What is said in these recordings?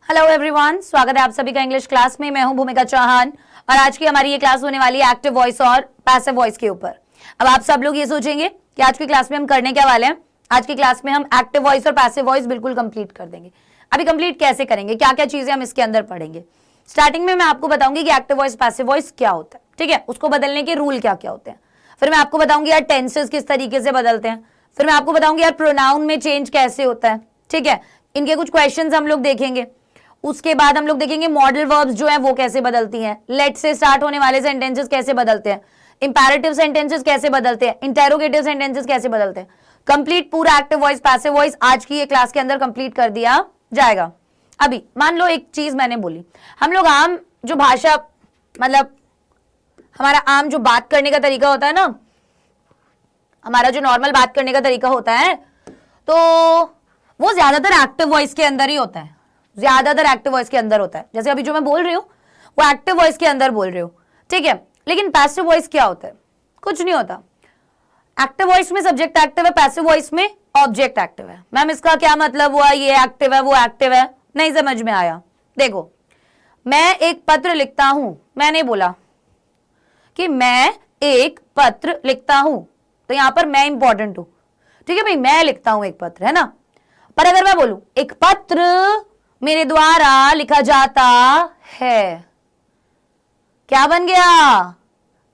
Hello everyone, स्वागत है आप सभी का इंग्लिश क्लास में। मैं हूं भूमिका चौहान और आज की हमारी ये क्लास होने वाली है एक्टिव वॉइस और पैसिव वॉइस के ऊपर। अब आप सब लोग ये सोचेंगे कि आज की क्लास में हम करने क्या वाले हैं। आज की क्लास में हम एक्टिव वॉइस और पैसिव वॉइस बिल्कुल कंप्लीट कर देंगे। अभी कंप्लीट कैसे करेंगे, क्या क्या चीजें हम इसके अंदर पढ़ेंगे। स्टार्टिंग में मैं आपको बताऊंगी कि एक्टिव वॉइस पैसिव वॉइस क्या होता है, ठीक है, उसको बदलने के रूल क्या क्या होते हैं। फिर मैं आपको बताऊंगी यार टेंसेस किस तरीके से बदलते हैं। फिर मैं आपको बताऊंगी यार प्रोनाउन में चेंज कैसे होता है, ठीक है, इनके कुछ क्वेश्चंस हम लोग देखेंगे। उसके बाद हम लोग देखेंगे मॉडल वर्ब्स जो है वो कैसे बदलती हैं, लेट से स्टार्ट होने वाले सेंटेंसेस कैसे बदलते हैं, इंपैरेटिव सेंटेंसेस कैसे बदलते हैं, इंटेरोगेटिव सेंटेंसेस कैसे बदलते हैं। कंप्लीट पूरा एक्टिव वॉइस पैसिव वॉइस आज की ये क्लास के अंदर कंप्लीट कर दिया जाएगा। अभी मान लो एक चीज मैंने बोली, हम लोग आम जो भाषा मतलब हमारा आम जो बात करने का तरीका होता है ना, हमारा जो नॉर्मल बात करने का तरीका होता है, तो वो ज्यादातर एक्टिव वॉइस के अंदर ही होता है, ज्यादातर एक्टिव वॉइस के अंदर होता है। जैसे अभी जो मैं बोल रही हूँ वो एक्टिव वॉइस के अंदर बोल रही हूँ, ठीक है। लेकिन पैसिव वॉइस क्या होता है? कुछ नहीं होता। एक्टिव वॉइस में सब्जेक्ट एक्टिव है, पैसिव वॉइस में ऑब्जेक्ट एक्टिव है। मैम इसका क्या मतलब हुआ, ये एक्टिव है वो एक्टिव है, नहीं समझ में आया। देखो, मैं एक पत्र लिखता हूं, मैंने बोला कि मैं एक पत्र लिखता हूं, तो यहां पर मैं इंपॉर्टेंट हूं, ठीक है भाई, मैं लिखता हूं एक पत्र, है ना। पर अगर मैं बोलूं एक पत्र मेरे द्वारा लिखा जाता है, क्या बन गया?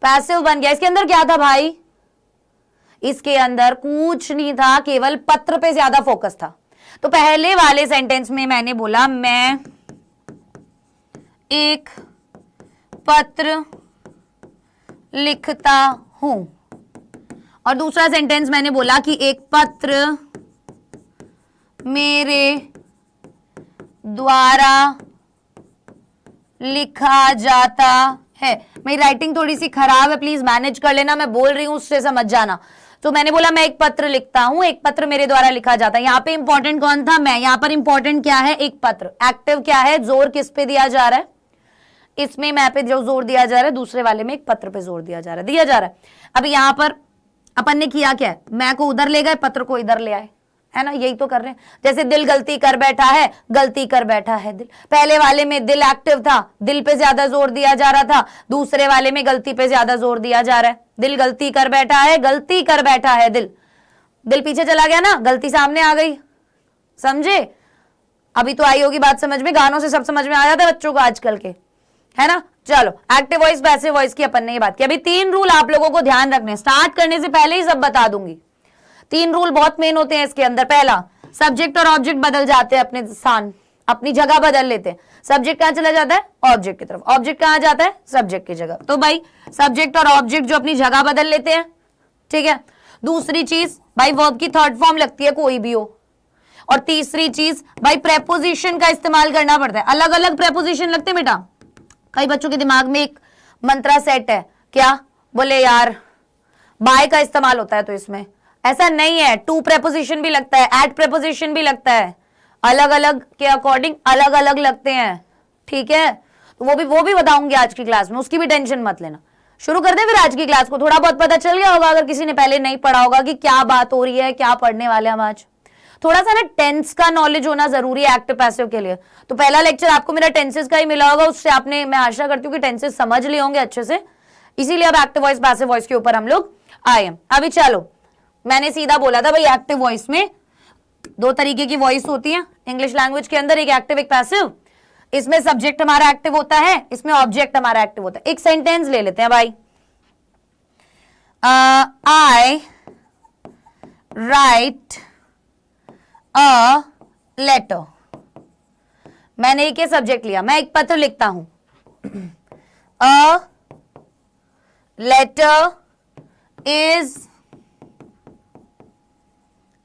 पैसिव बन गया। इसके अंदर क्या था भाई? इसके अंदर कुछ नहीं था, केवल पत्र पे ज्यादा फोकस था। तो पहले वाले सेंटेंस में मैंने बोला मैं एक पत्र लिखता हूं, और दूसरा सेंटेंस मैंने बोला कि एक पत्र मेरे द्वारा लिखा जाता है। मेरी राइटिंग थोड़ी सी खराब है, प्लीज मैनेज कर लेना, मैं बोल रही हूं उससे समझ जाना। तो मैंने बोला मैं एक पत्र लिखता हूं, एक पत्र मेरे द्वारा लिखा जाता है। यहां पे इंपॉर्टेंट कौन था? मैं। यहां पर इंपॉर्टेंट क्या है? एक पत्र। एक्टिव क्या है? जोर किस पे दिया जा रहा है? इसमें मैं पे जो जोर दिया जा रहा है, दूसरे वाले में एक पत्र पे जोर दिया जा रहा है। अब यहां पर अपन ने किया क्या है? मैं को उधर ले गए, पत्र को इधर ले आए, है ना, यही तो कर रहे हैं। जैसे दिल गलती कर बैठा है, गलती कर बैठा है दिल। पहले वाले में दिल एक्टिव था, दिल पे ज्यादा जोर दिया जा रहा था, दूसरे वाले में गलती पे ज्यादा जोर दिया जा रहा है। दिल गलती कर बैठा है, गलती कर बैठा है दिल। दिल पीछे चला गया ना, गलती सामने आ गई, समझे? अभी तो आई होगी बात समझ में, गानों से सब समझ में आ जाता है बच्चों को आजकल के, है ना। चलो, एक्टिव वॉइस पैसिव वॉइस की अपन ने ये बात की। अभी 3 रूल आप लोगों को ध्यान रखने, स्टार्ट करने से पहले ही सब बता दूंगी। 3 रूल बहुत मेन होते हैं इसके अंदर। पहला, सब्जेक्ट और ऑब्जेक्ट बदल जाते हैं, अपने स्थान अपनी जगह बदल लेते हैं। सब्जेक्ट कहां चला जाता है? ऑब्जेक्ट की तरफ। ऑब्जेक्ट कहां जाता है? सब्जेक्ट की जगह। तो भाई सब्जेक्ट और ऑब्जेक्ट जो अपनी जगह बदल लेते हैं, ठीक है। दूसरी चीज भाई वर्ब की थर्ड फॉर्म लगती है, कोई भी हो। और तीसरी चीज भाई प्रेपोजिशन का इस्तेमाल करना पड़ता है। अलग अलग प्रेपोजिशन लगते हैं बेटा। कई बच्चों के दिमाग में एक मंत्रा सेट है, क्या बोले यार बाय का इस्तेमाल होता है, तो इसमें ऐसा नहीं है। टू प्रेपोजिशन भी लगता है, एट प्रेपोजिशन भी लगता है, अलग अलग के अकॉर्डिंग अलग अलग लगते हैं, ठीक है। तो वो भी बताऊंगी आज की क्लास में, उसकी भी टेंशन मत लेना। शुरू कर दे फिर आज की क्लास को। थोड़ा बहुत पता चल गया होगा अगर किसी ने पहले नहीं पढ़ा होगा कि क्या बात हो रही है, क्या पढ़ने वाले हम आज। थोड़ा सा ना टेंस का नॉलेज होना जरूरी है एक्टिव पैसिव के लिए। तो पहला लेक्चर आपको मेरा टेंसेस का ही मिला होगा, उससे आपने, मैं आशा करती हूँ कि टेंसेस समझ लिए होंगे अच्छे से, इसीलिए अब एक्टिव वॉइस पैसिव वॉइस के ऊपर हम लोग आए। अभी चलो, मैंने सीधा बोला था भाई एक्टिव वॉइस में 2 तरीके की वॉइस होती है इंग्लिश लैंग्वेज के अंदर, एक एक्टिव एक पैसिव। इसमें सब्जेक्ट हमारा एक्टिव होता है, इसमें ऑब्जेक्ट हमारा एक्टिव होता है। एक सेंटेंस ले लेते हैं भाई, आई राइट अ लेटर। मैंने एक सब्जेक्ट लिया, मैं एक पत्र लिखता हूं। A letter is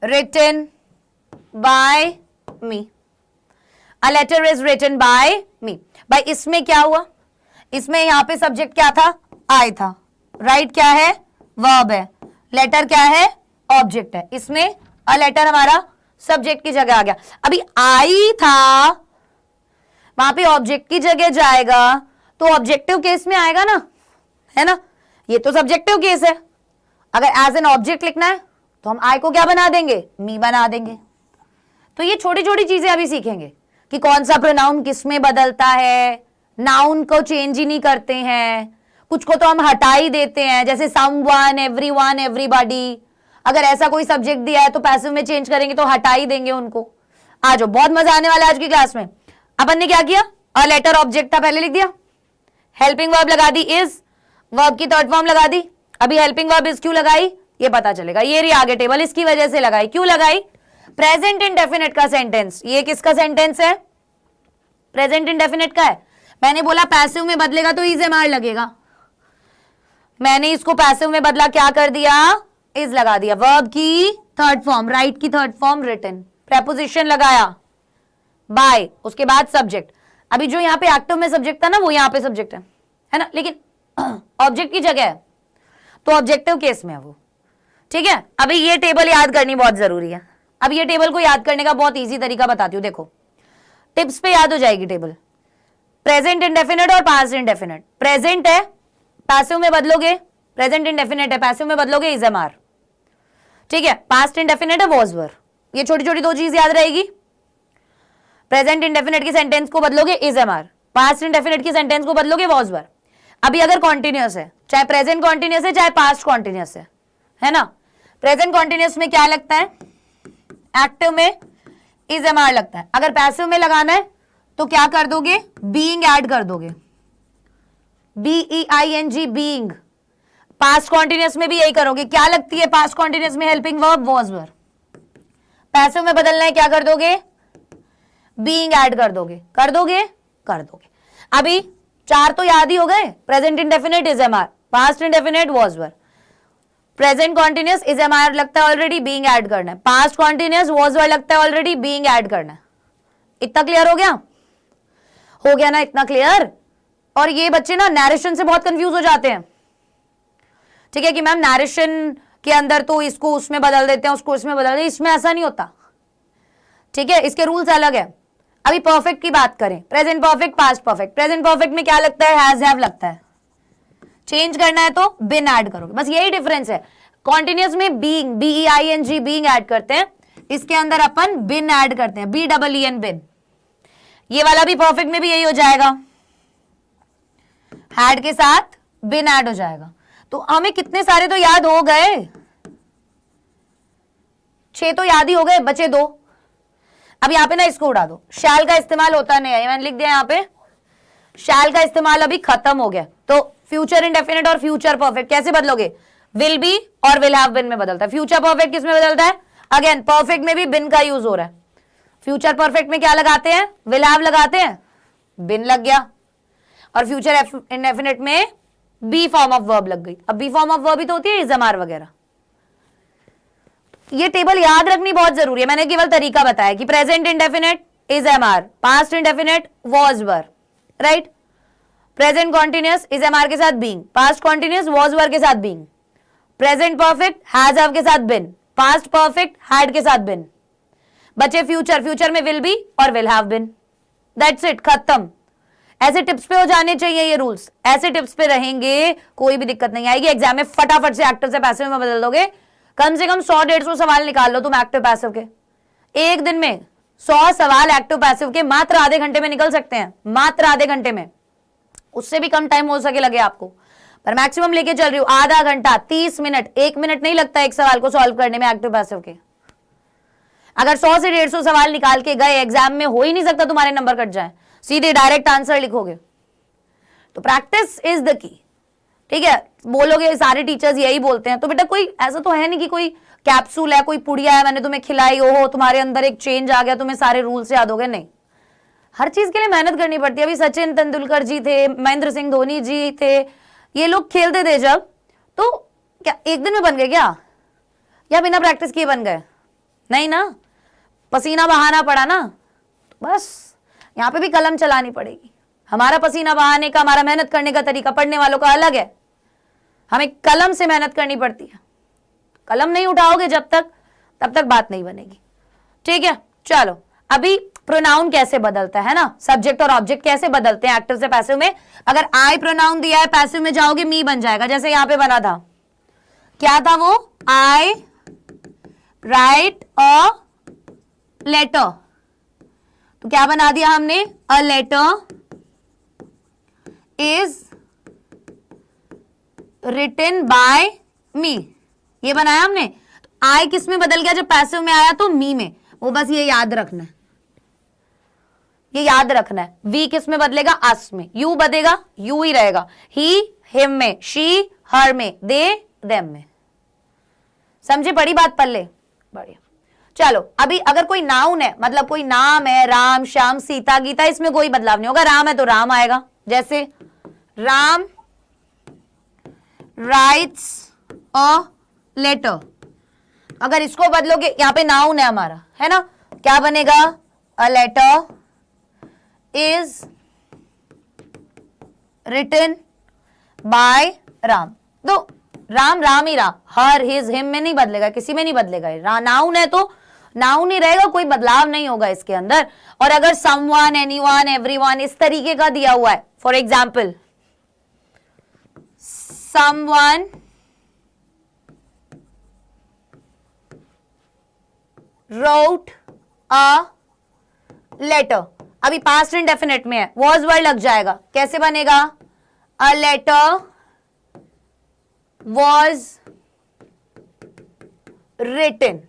written by me. A letter is written by me. भाई इसमें क्या हुआ? इसमें यहां पे सब्जेक्ट क्या था? I था। राइट क्या है? वर्ब है। लेटर क्या है? ऑब्जेक्ट है। इसमें a letter हमारा सब्जेक्ट की जगह आ गया। अभी I था, वहां पे ऑब्जेक्ट की जगह जाएगा तो ऑब्जेक्टिव केस में आएगा ना, है ना। ये तो सब्जेक्टिव केस है। अगर एज एन ऑब्जेक्ट लिखना है तो हम आई को क्या बना देंगे? मी बना देंगे। तो ये छोटी छोटी चीजें अभी सीखेंगे, कि कौन सा प्रोनाउन किस में बदलता है, नाउन को चेंज ही नहीं करते हैं, कुछ को तो हम हटा ही देते हैं, जैसे समवन, एवरीवन, एवरीबॉडी। अगर ऐसा कोई सब्जेक्ट दिया है तो पैसिव में चेंज करेंगे तो हटा ही देंगे उनको। आ जाओ, बहुत मजा आने वाला है आज की क्लास में। अपन ने क्या किया, अ लेटर ऑब्जेक्ट था, पहले लिख दिया, हेल्पिंग वर्ब लगा दी इज, वर्ब की थर्ड फॉर्म लगा दी। अभी हेल्पिंग वर्ब इज क्यों लगाई ये पता चलेगा, ये रही आगे टेबल, इसकी वजह से लगाई। क्यों लगाई, प्रेजेंट इंडेफिनिट का सेंटेंस, ये किसका सेंटेंस है, प्रेजेंट इंडेफिनिट का है। मैंने बोला पैसिव में बदलेगा तो इज एम आर लगेगा, मैंने इसको पैसिव में बदला, क्या कर दिया, इज लगा दिया। वर्ब की थर्ड फॉर्म, राइट की थर्ड फॉर्म रिटन, प्रेपोजिशन लगाया बाय, उसके बाद सब्जेक्ट। अभी जो यहाँ पे एक्टिव में सब्जेक्ट था ना वो यहाँ पे सब्जेक्ट है ना, लेकिन ऑब्जेक्ट की जगह है तो ऑब्जेक्टिव केस में है वो, ठीक है। अभी ये टेबल याद करनी बहुत जरूरी है। अब ये टेबल को याद करने का बहुत इजी तरीका बताती हूँ, देखो टिप्स पे याद हो जाएगी टेबल। प्रेजेंट इंडेफिनिट और पास्ट इंडेफिनिट, प्रेजेंट है पैसिव में बदलोगे, प्रेजेंट इंडेफिनिट है पैसिव में बदलोगे इज एम आर, ठीक है। पास्ट इंडेफिनिट है वॉज वर, ये छोटी छोटी दो चीज याद रहेगी। प्रेजेंट इंडेफिनिट की सेंटेंस को बदलोगे is am are, past indefinite की सेंटेंस को बदलोगे वॉज वर। अभी अगर कॉन्टिन्यूअस है, चाहे प्रेजेंट कॉन्टिन्यूअस है चाहे पास्ट कॉन्टिन्यूअस है ना, प्रेजेंट कॉन्टिन्यूअस में क्या लगता है, एक्टिव में इज एम आर लगता है। अगर पैसिव में लगाना है तो क्या कर दोगे, बीइंग ऐड कर दोगे, BEING बीइंग। पास्ट कॉन्टिन्यूअस में भी यही करोगे, क्या लगती है पास्ट कॉन्टिन्यूअस में, helping verb was were. Passive में बदलना है क्या कर दोगे, बीइंग ऐड कर दोगे, कर दोगे कर दोगे। अभी चार तो याद ही हो गए, present indefinite is am are, past indefinite was were, present continuous is am are लगता है ऑलरेडी, बीइंग ऐड करना है, पास्ट कॉन्टिन्यूअस वॉज वर लगता है ऑलरेडी, बीइंग ऐड करना है। इतना क्लियर हो गया ना, इतना क्लियर। और ये बच्चे ना नैरेशन से बहुत कंफ्यूज हो जाते हैं, ठीक है, कि मैम नैरेशन के अंदर तो इसको उसमें बदल देते हैं, उसको इसमें बदल देते हैं, इसमें ऐसा नहीं होता, ठीक है, इसके रूल्स अलग है। अभी परफेक्ट की बात करें, present perfect, past perfect. Present perfect में क्या लगता है, हैज हैव लगता है, चेंज करना है तो बिन ऐड करोगे, बस यही डिफरेंस है। कॉन्टिन्यूअस में बीइंग, BEING बीइंग ऐड करते हैं, इसके अंदर अपन बिन ऐड करते हैं, BEEN बिन। ये वाला भी परफेक्ट में भी यही हो जाएगा, हैड के साथ बिन ऐड हो जाएगा। तो हमें कितने सारे तो याद हो गए, 6 तो याद ही हो गए, बचे 2। अब यहां पे ना इसको उड़ा दो, शैल का इस्तेमाल होता नहीं है, मैंने लिख दिया यहाँ पे, शैल का इस्तेमाल अभी खत्म हो गया। तो फ्यूचर इंडेफिनिट और फ्यूचर परफेक्ट कैसे बदलोगे, विल बी और विल हैव बिन में बदलता है। फ्यूचर परफेक्ट किस में बदलता है, अगेन परफेक्ट में भी बिन का यूज हो रहा है। फ्यूचर परफेक्ट में क्या लगाते हैं, विल हैव लगाते हैं, बिन लग गया। और फ्यूचर इंडेफिनिट में बी फॉर्म ऑफ वर्ब लग गई। अब बी फॉर्म ऑफ वर्ब ही तो होती है इज एम आर वगैरह। ये टेबल याद रखनी बहुत जरूरी है, मैंने केवल तरीका बताया कि present indefinite is am are, past indefinite was were, right. Present continuous is am are के साथ being, past continuous was were के साथ being, present perfect has have के साथ बिन, पास्ट परफेक्ट हैड के साथ बिन। बचे फ्यूचर, फ्यूचर में विल बी और will have been, that's it, खत्म। ऐसे टिप्स पे हो जाने चाहिए ये रूल्स, ऐसे टिप्स पे रहेंगे कोई भी दिक्कत नहीं आएगी। एग्जाम में फटाफट से एक्टिव से पैसिव में बदल दोगे, कम से कम 100-150 सवाल निकाल लो तुम एक्टिव पैसिव के। एक दिन में 100 सवाल एक्टिव पैसिव के मात्र आधे घंटे में निकल सकते हैं, मात्र आधे घंटे में, उससे भी कम टाइम हो सके लगे आपको, पर मैक्सिमम लेके चल रही हूं आधा घंटा, 30 मिनट, 1 मिनट नहीं लगता एक सवाल को सॉल्व करने में एक्टिव पैसिव के। अगर 100 से 150 सवाल निकाल के गए, एग्जाम में हो ही नहीं सकता तुम्हारे नंबर कट जाए, सीधे डायरेक्ट आंसर लिखोगे। तो प्रैक्टिस इज द की, ठीक है। बोलोगे सारे टीचर्स यही बोलते हैं, तो बेटा कोई ऐसा तो है नहीं कि कोई कैप्सूल है, कोई पुड़िया है, मैंने तुम्हें खिलाई, ओहो तुम्हारे अंदर एक चेंज आ गया, तुम्हें सारे रूल्स याद हो गए, नहीं। हर चीज के लिए मेहनत करनी पड़ती है। अभी सचिन तेंदुलकर जी थे, महेंद्र सिंह धोनी जी थे, ये लोग खेलते थे जब, तो क्या एक दिन में बन गए क्या, या बिना प्रैक्टिस किए बन गए, नहीं ना, पसीना बहाना पड़ा ना। तो बस यहाँ पे भी कलम चलानी पड़ेगी। हमारा पसीना बहाने का, हमारा मेहनत करने का तरीका पढ़ने वालों का अलग है, हमें कलम से मेहनत करनी पड़ती है। कलम नहीं उठाओगे जब तक, तब तक बात नहीं बनेगी, ठीक है। चलो अभी प्रोनाउन कैसे बदलता है ना, सब्जेक्ट और ऑब्जेक्ट कैसे बदलते हैं एक्टिव से पैसिव में। अगर आई प्रोनाउन दिया है, पैसिव में जाओगे मी बन जाएगा, जैसे यहां पे बना था, क्या था वो, आई राइट अ लेटर, तो क्या बना दिया हमने, a letter is written by me, ये बनाया हमने। तो आई किस में बदल गया जब पैसिव में आया, तो मी में। वो बस ये याद रखना है, ये याद रखना है। वी किस में बदलेगा, अस में। यू बदलेगा, यू ही रहेगा। ही हिम में, शी हर में, दे देम में। समझे, बड़ी बात पल्ले, बढ़िया। चलो अभी अगर कोई नाउन है, मतलब कोई नाम है, राम श्याम सीता गीता, इसमें कोई बदलाव नहीं होगा। राम है तो राम आएगा, जैसे राम राइट्स अ लेटर। अगर इसको बदलोगे, यहां पे नाउन है हमारा, है ना, क्या बनेगा, a letter is written by Ram. तो राम राम ही रहा, हर हिज हिम में नहीं बदलेगा, किसी में नहीं बदलेगा। नाउन है तो नाउन ही रहेगा, कोई बदलाव नहीं होगा इसके अंदर। और अगर समवन, एनीवन, एवरीवन इस तरीके का दिया हुआ है, for example someone wrote a letter, अभी पास्ट इंडेफिनिट में है, वॉज वर्ड लग जाएगा, कैसे बनेगा, a letter was written।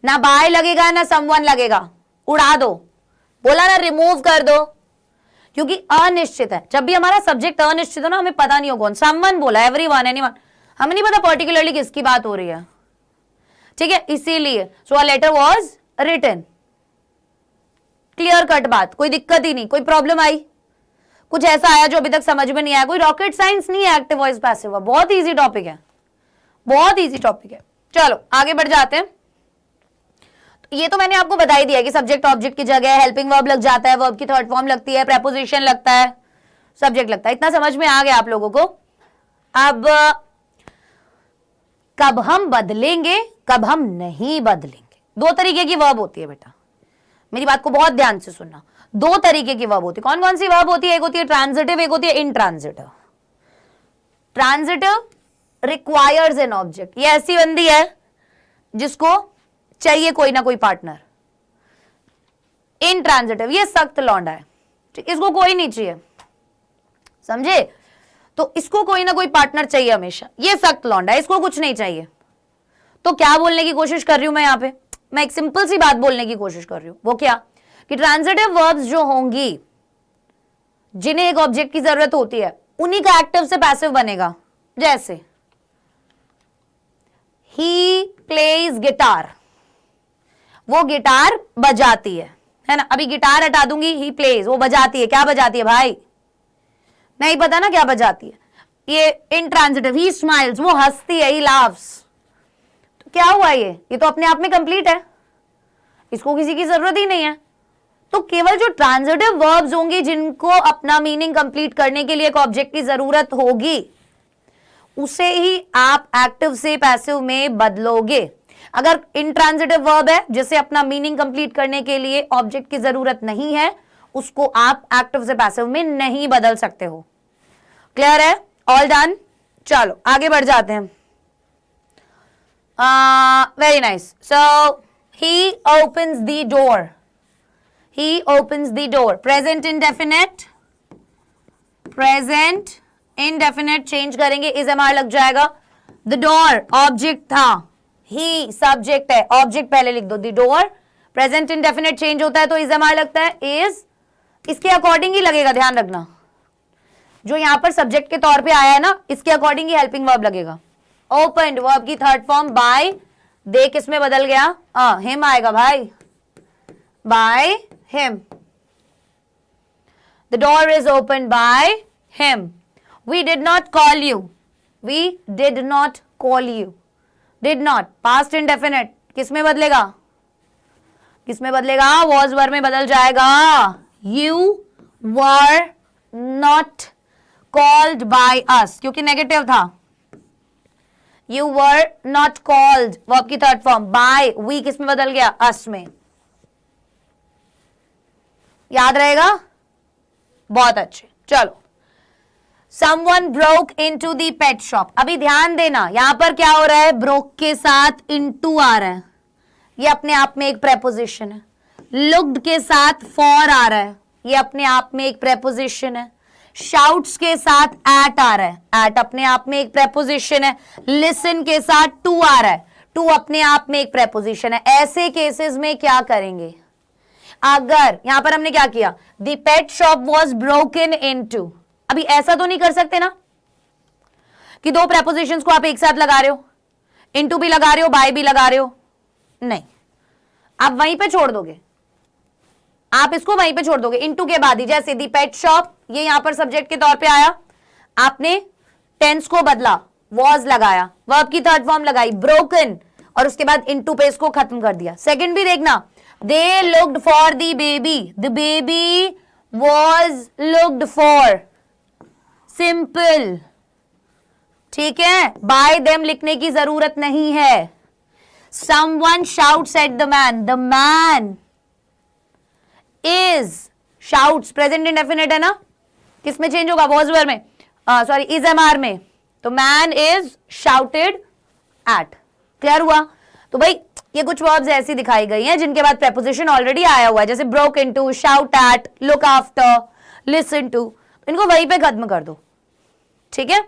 ना बाय लगेगा ना समवन लगेगा, उड़ा दो, बोला ना रिमूव कर दो, क्योंकि अनिश्चित है। जब भी हमारा सब्जेक्ट अनिश्चित हो ना, हमें पता नहीं हो कौन, समवन बोला, एवरीवन, एनीवन, हमें नहीं पता पर्टिकुलरली किसकी बात हो रही है, ठीक है, इसीलिए so a letter was written. Clear cut बात, कोई दिक्कत ही नहीं, कोई प्रॉब्लम आई, कुछ ऐसा आया जो अभी तक समझ में नहीं आया, कोई रॉकेट साइंस नहीं है एक्टिव वॉइस पैसिव, बहुत इजी टॉपिक है, बहुत इजी टॉपिक है। चलो आगे बढ़ जाते हैं। तो ये तो मैंने आपको बता ही दिया कि सब्जेक्ट ऑब्जेक्ट की जगह हेल्पिंग वर्ब लग जाता है, वर्ब की थर्ड फॉर्म लगती है, प्रेपोजिशन लगता है, सब्जेक्ट लगता है। इतना समझ में आ गया आप लोगों को। अब कब हम बदलेंगे, कब हम नहीं बदलेंगे, दो तरीके की वर्ब होती है बेटा, मेरी बात को बहुत ध्यान से सुनना। दो तरीके की वर्ब होती है। कौन कौन सी वर्ब होती है, एक होती है ट्रांजिटिव, एक होती है intransitive. Transitive requires an object, ये ऐसी बंदी है जिसको चाहिए कोई ना कोई पार्टनर। इंट्रांजिटिव ये सख्त लौंडा है, इसको कोई नहीं चाहिए, समझे, तो इसको कोई ना कोई पार्टनर चाहिए हमेशा, ये सख्त लौंडा है, इसको कुछ नहीं चाहिए। तो क्या बोलने की कोशिश कर रही हूं मैं यहां पे, मैं एक सिंपल सी बात बोलने की कोशिश कर रही हूं, वो क्या कि ट्रांजिटिव वर्ब्स जो होंगी, जिन्हें एक ऑब्जेक्ट की जरूरत होती है, उन्हीं का एक्टिव से पैसिव बनेगा। जैसे ही प्लेज गिटार, वो गिटार बजाती है ना, अभी गिटार हटा दूंगी, ही प्लेज, वो बजाती है, क्या बजाती है भाई, नहीं पता ना क्या बजाती है। ये इंट्रांजिटिव, ही स्माइल्स, वो हंसती है, ही लाफ्स, तो क्या हुआ, ये तो अपने आप में कंप्लीट है, इसको किसी की जरूरत ही नहीं है। तो केवल जो ट्रांजिटिव वर्ब्स होंगे जिनको अपना मीनिंग कंप्लीट करने के लिए एक ऑब्जेक्ट की जरूरत होगी, उसे ही आप एक्टिव से पैसिव में बदलोगे। अगर इंट्रांजिटिव वर्ब है जिसे अपना मीनिंग कंप्लीट करने के लिए ऑब्जेक्ट की जरूरत नहीं है, उसको आप एक्टिव से पैसिव में नहीं बदल सकते हो। क्लियर है, ऑल डन। चलो आगे बढ़ जाते हैं। Very nice. So he opens the door, he opens the door, present indefinite, present indefinite change करेंगे, इज एम आर लग जाएगा। द डोर ऑब्जेक्ट था, ही सब्जेक्ट है, ऑब्जेक्ट पहले लिख दो, the door. Present indefinite change होता है तो इज एम आर लगता है, इज इसके अकॉर्डिंग ही लगेगा, ध्यान रखना, जो यहां पर सब्जेक्ट के तौर पे आया है ना, इसके अकॉर्डिंग ही हेल्पिंग वर्ब लगेगा। ओपन्ड वर्ब की थर्ड फॉर्म बाय, दे किस में बदल गया, हिम आएगा भाई, by him. The door is open by him. We did not call you, we did not call you, did not past indefinite किस में बदलेगा, किस में बदलेगा, वॉज वर्ब में बदल जाएगा। You were not called by us, क्योंकि नेगेटिव था, you were not called verb की थर्ड फॉर्म बाय, वी किस में बदल गया, अस में। याद रहेगा, बहुत अच्छे। चलो Someone broke into the pet shop, अभी ध्यान देना यहां पर क्या हो रहा है, broke के साथ into आ रहा है, ये अपने आप में एक preposition है। लुक्ड के साथ फॉर आ रहा है, ये अपने आप में एक प्रेपोजिशन है। शाउट्स के साथ एट आ रहा है, एट अपने आप में एक प्रेपोजिशन है। लिसन के साथ टू आ रहा है, टू अपने आप में एक प्रेपोजिशन है। ऐसे केसेस में क्या करेंगे? अगर यहां पर हमने क्या किया, the pet shop was broken into, अभी ऐसा तो नहीं कर सकते ना कि दो प्रेपोजिशंस को आप एक साथ लगा रहे हो, इनटू भी लगा रहे हो, बाय भी लगा रहे हो, नहीं, आप वहीं पे छोड़ दोगे, आप इसको वहीं पे छोड़ दोगे इनटू के बाद ही। जैसे दी पेट शॉप, ये यहां पर सब्जेक्ट के तौर पे आया, आपने टेंस को बदला, वॉज लगाया, वर्ब की थर्ड फॉर्म लगाई ब्रोकन, और उसके बाद इनटू पे इसको खत्म कर दिया। सेकंड भी देखना, they looked for the baby, the baby was looked for, simple, ठीक है, बाय देम लिखने की जरूरत नहीं है। Someone shouts at the man, the man is, shouts present indefinite है ना, किसमें चेंज होगा? वॉज वर्ब में, सॉरी इज एमआर में, तो man is shouted at. Clear हुआ? तो भाई ये कुछ वर्ब्स ऐसी दिखाई गई हैं जिनके बाद प्रेपोजिशन ऑलरेडी आया हुआ है, जैसे broke into, shout at, look after, listen to, इनको वहीं पे खत्म कर दो, ठीक है।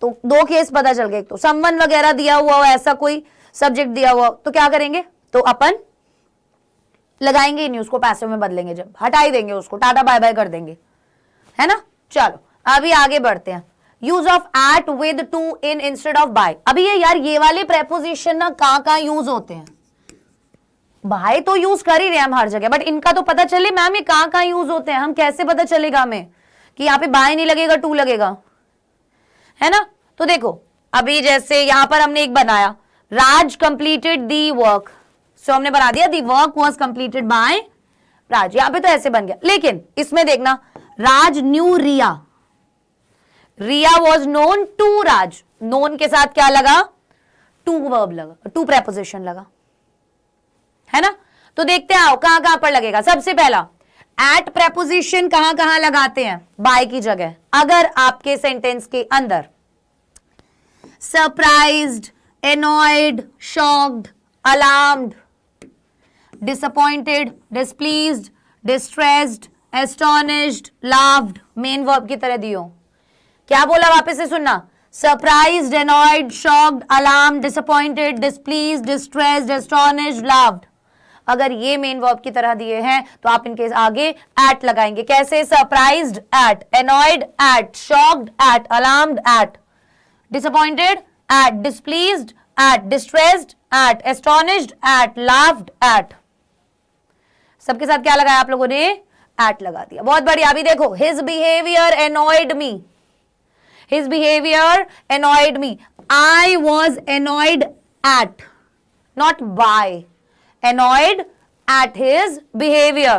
तो दो केस पता चल गए, एक तो समवन वगैरह दिया हुआ हो, ऐसा कोई सब्जेक्ट दिया हुआ, तो क्या करेंगे? तो अपन लगाएंगे ही नहीं, उसको पैसिव में बदलेंगे, जब हटा ही देंगे उसको, टाटा बाय बाय कर देंगे, है ना। चलो अभी आगे बढ़ते हैं। Use of at with to in instead of by. अभी ये यार ये वाले प्रेपोजिशन ना कहां यूज होते हैं? बाय तो यूज कर ही रहे हैं हम हर जगह, बट इनका तो पता चले मैम ये कहां यूज होते हैं, हम कैसे पता चलेगा हमें कि यहाँ पे बाय नहीं लगेगा, टू लगेगा, है ना। तो देखो अभी जैसे यहां पर हमने एक बनाया, राज कंप्लीटेड दी वर्क, सो हमने बना दिया the work was completed by Raj, यहां पे तो ऐसे बन गया। लेकिन इसमें देखना, Raj knew Riya, Riya was known to Raj, known के साथ क्या लगा? टू वर्ब लगा, टू प्रेपोजिशन लगा, है ना। तो देखते हैं आओ कहां पर लगेगा। सबसे पहला, एट प्रेपोजिशन कहां लगाते हैं? बाय की जगह। अगर आपके सेंटेंस के अंदर surprised, annoyed, shocked, alarmed, disappointed, displeased, distressed, astonished, laughed main verb की तरह दियो। क्या बोला? वापस से सुनना, surprised, annoyed, shocked, alarmed, disappointed, displeased, distressed, astonished, laughed. अगर ये मेन वर्ब की तरह दिए हैं तो आप इनके आगे एट लगाएंगे। कैसे? Surprised at, annoyed at, shocked at, alarmed at, disappointed at, displeased at, distressed at, astonished at, laughed at. सबके साथ क्या लगाया आप लोगों ने? एट लगा दिया। बहुत बढ़िया। अभी देखो, his behaviour annoyed me, his behaviour annoyed me, I was annoyed at, not by, annoyed at his behavior।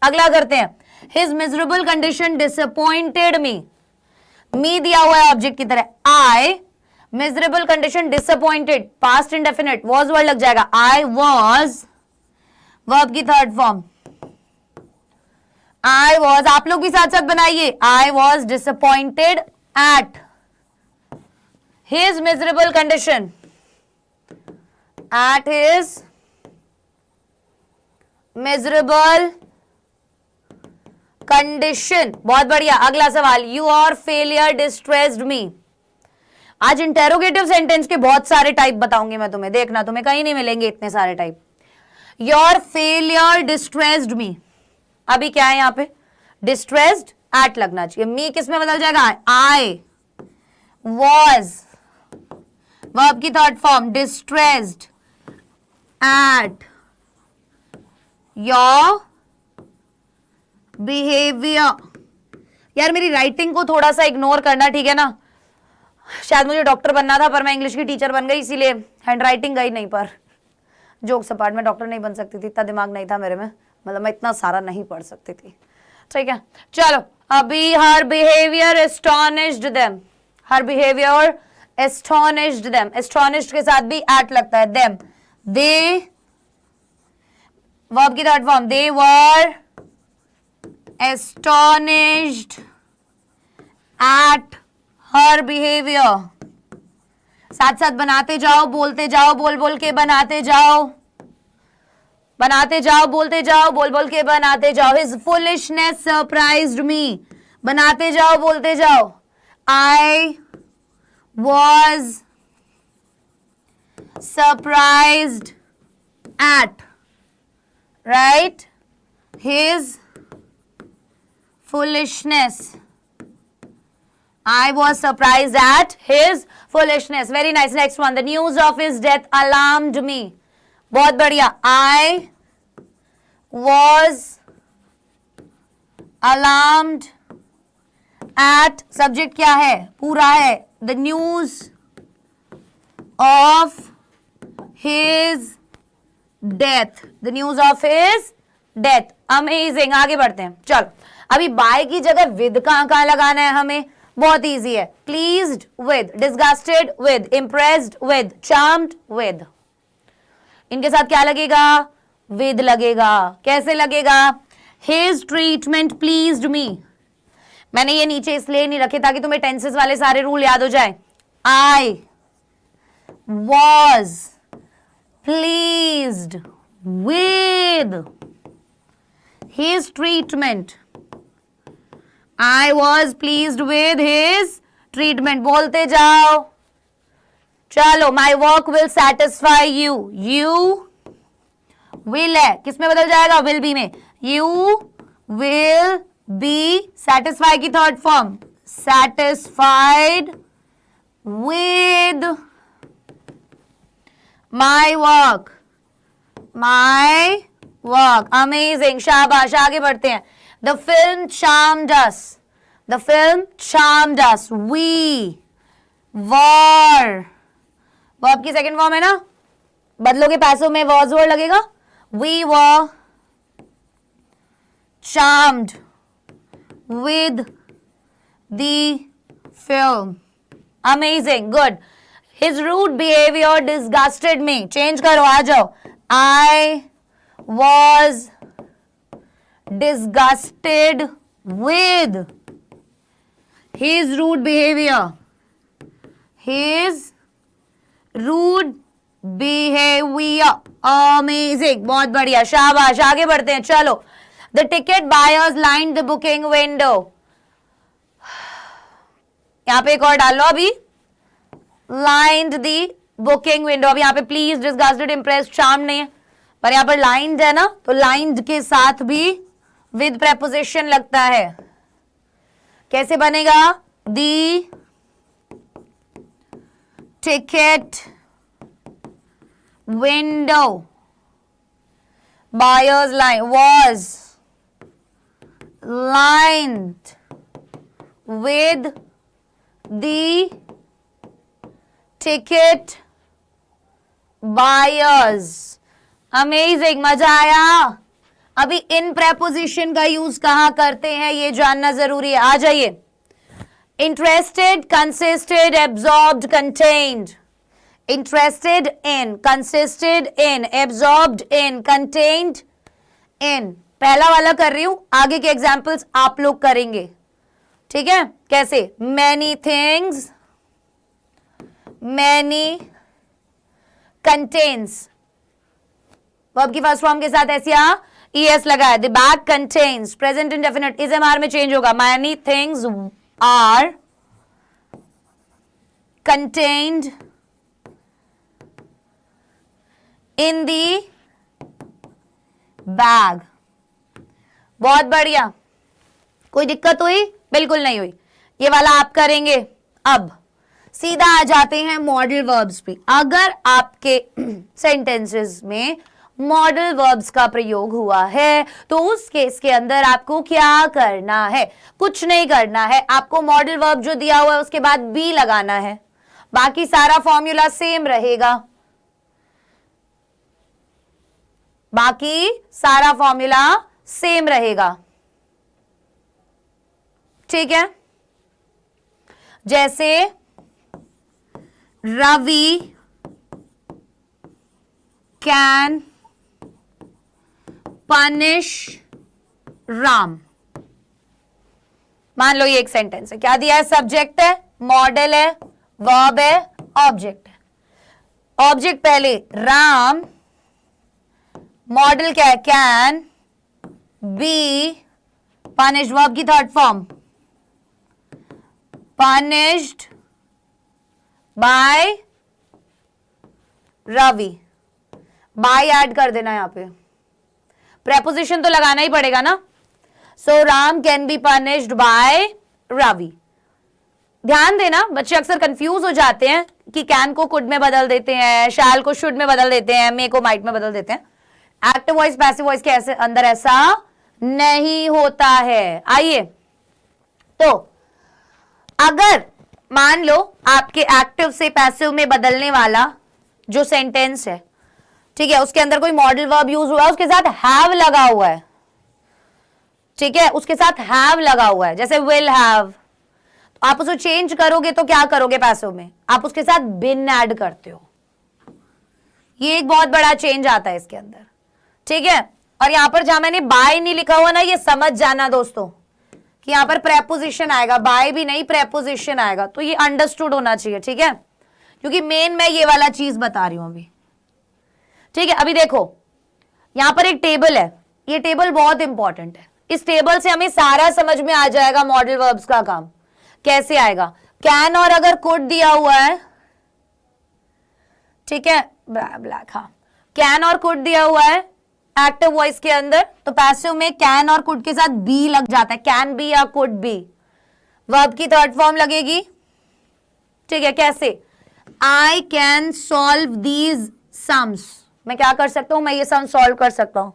अगला करते हैं, his miserable condition disappointed me, me दिया हुआ है ऑब्जेक्ट की तरह, I miserable condition disappointed, past indefinite, was word लग जाएगा, I was verb की थर्ड फॉर्म, I was, आप लोग भी साथ साथ बनाइए, I was disappointed at his miserable condition, at his miserable condition. बहुत बढ़िया। अगला सवाल, योर फेलियर डिस्ट्रेस्ड मी। आज इंटेरोगेटिव सेंटेंस के बहुत सारे टाइप बताऊंगी मैं तुम्हें, देखना तुम्हें कहीं नहीं मिलेंगे इतने सारे टाइप। योर फेलियर डिस्ट्रेस्ड मी, अभी क्या है यहाँ पे? डिस्ट्रेस्ड एट लगना चाहिए, मी किस में बदल जाएगा? आई वॉज, वर्ब की third form, distressed at your behaviour. यार मेरी राइटिंग को थोड़ा सा इग्नोर करना, ठीक है ना। शायद मुझे डॉक्टर बनना था पर मैं इंग्लिश की टीचर बन गई, इसीलिए हैंड राइटिंग गई नहीं। पर जोक्स अपार्ट, में डॉक्टर नहीं बन सकती थी, इतना दिमाग नहीं था मेरे में, मतलब मैं इतना सारा नहीं पढ़ सकती थी, ठीक है। चलो अभी, हर बिहेवियर एस्टोनिश्ड देम, हर बिहेवियर एस्टोनिश्ड देम, एस्टोनिश्ड के साथ भी एट लगता है, देम, दे वर्ब की third form, they were astonished at her behaviour. साथ साथ बनाते जाओ, बोलते जाओ, बोल बोल के बनाते जाओ। बनाते जाओ, बोलते जाओ, बोल बोल के बनाते जाओ. His foolishness surprised me. बनाते जाओ, बोलते जाओ. I was surprised at, right? His foolishness. I was surprised at his foolishness. Very nice. Next one. The news of his death alarmed me. बहुत बढ़िया. I was alarmed at, subject क्या है? पूरा है. The news of his death. The news of his death. Amazing. आगे बढ़ते हैं. चलो, अभी बाय की जगह with कहाँ लगाना है हमें? बहुत इजी है. Pleased with, disgusted with, impressed with, charmed with. इनके साथ क्या लगेगा? with लगेगा. कैसे लगेगा? His treatment pleased me. मैंने ये नीचे इसलिए नहीं रखे ताकि तुम्हें टेंसेस वाले सारे रूल याद हो जाए. I was pleased with his treatment. I was pleased with his treatment. बोलते जाओ. चलो, my work will satisfy you. You will है, किस में बदल जाएगा? will be में. You will be, satisfy की third form, satisfied with my work. My work. Amazing. शाबाश. आगे बढ़ते हैं. The film charmed us. The film charmed us. We were. Verb की सेकंड फॉर्म है ना, बदलोगे पैसों में was were लगेगा. We were charmed with the film. Amazing. Good. His rude behavior disgusted me. Change करो, आ जाओ. I was disgusted with his rude behavior. His rude behavior. Amazing. बहुत बढ़िया. शाबाश. आगे बढ़ते हैं. चलो. The ticket buyers lined the booking window. यहाँ पे एक और डाल लो अभी. Lined the booking window. अब यहाँ पे pleased, disgusted, impressed, charmed नहीं है, पर यहाँ पर lined है ना, तो lined के साथ भी with preposition लगता है. कैसे बनेगा? The ticket window buyer's line was lined with the ticket buyers. Amazing. मजा आया. अभी इन preposition का यूज कहां करते हैं ये जानना जरूरी है. आ जाइए. Interested, consisted, absorbed, contained. Interested in, consisted in, absorbed in, contained in. पहला वाला कर रही हूं, आगे के एग्जाम्पल्स आप लोग करेंगे. ठीक है? कैसे? Many things, many contains. Verb की फर्स्ट फॉर्म के साथ ऐसे es लगा है. The bag contains. Present indefinite is MR में चेंज होगा. Many things are contained in the bag. बहुत बढ़िया. कोई दिक्कत हुई? बिल्कुल नहीं हुई. ये वाला आप करेंगे. अब सीधा आ जाते हैं मॉडल वर्ब्स पे. अगर आपके सेंटेंसेस में मॉडल वर्ब्स का प्रयोग हुआ है तो उस केस के अंदर आपको क्या करना है? कुछ नहीं करना है. आपको मॉडल वर्ब जो दिया हुआ है उसके बाद बी लगाना है. बाकी सारा फॉर्मूला सेम रहेगा. बाकी सारा फॉर्मूला सेम रहेगा. ठीक है? जैसे रवि कैन पनिश राम. मान लो ये एक सेंटेंस है. क्या दिया है? सब्जेक्ट है, मॉडल है, वर्ब है, ऑब्जेक्ट है. ऑब्जेक्ट पहले, राम मॉडल क्या है? कैन बी पनिश्ड, वर्ब की third form punished by Ravi. By add कर देना यहां पे, प्रेपोजिशन तो लगाना ही पड़ेगा ना। So Ram can be punished by Ravi. ध्यान देना, बच्चे अक्सर कंफ्यूज हो जाते हैं कि कैन को कुड में बदल देते हैं, शैल को शुड में बदल देते हैं, मे को माइट में बदल देते हैं। एक्टिव वॉइस पैसिव वॉइस के अंदर ऐसा नहीं होता है। आइए, तो अगर मान लो आपके एक्टिव से पैसिव में बदलने वाला जो सेंटेंस है, ठीक है, उसके अंदर कोई मॉडल वर्ब यूज हुआ है, उसके साथ हैव लगा हुआ है, ठीक है, उसके साथ हैव लगा हुआ है, जैसे विल हैव, आप उसको चेंज करोगे तो क्या करोगे? पैसिव में आप उसके साथ बिन ऐड करते हो। ये एक बहुत बड़ा चेंज आता है इसके अंदर, ठीक है। और यहां पर जहां मैंने बाय नहीं लिखा हुआ ना, ये समझ जाना दोस्तों कि यहां पर प्रेपोजिशन आएगा, बाय भी नहीं प्रेपोजिशन आएगा, तो ये अंडरस्टूड होना चाहिए, ठीक है, क्योंकि मेन मैं ये वाला चीज बता रही हूं अभी, ठीक है। अभी देखो यहां पर एक टेबल है, ये टेबल बहुत इंपॉर्टेंट है। इस टेबल से हमें सारा समझ में आ जाएगा मॉडल वर्ब्स का काम कैसे आएगा। कैन और अगर कुड दिया हुआ है, ठीक है, ब्लैक, हाँ, कैन और कुड दिया हुआ है एक्टिव वॉइस के अंदर, तो पैसिव में कैन और कुड के साथ बी लग जाता है, कैन बी या कुड बी, वर्ब की थर्ड फॉर्म लगेगी, ठीक है। कैसे? I can solve these sums, मैं क्या कर सकता हूं? मैं ये सम सॉल्व कर सकता हूं।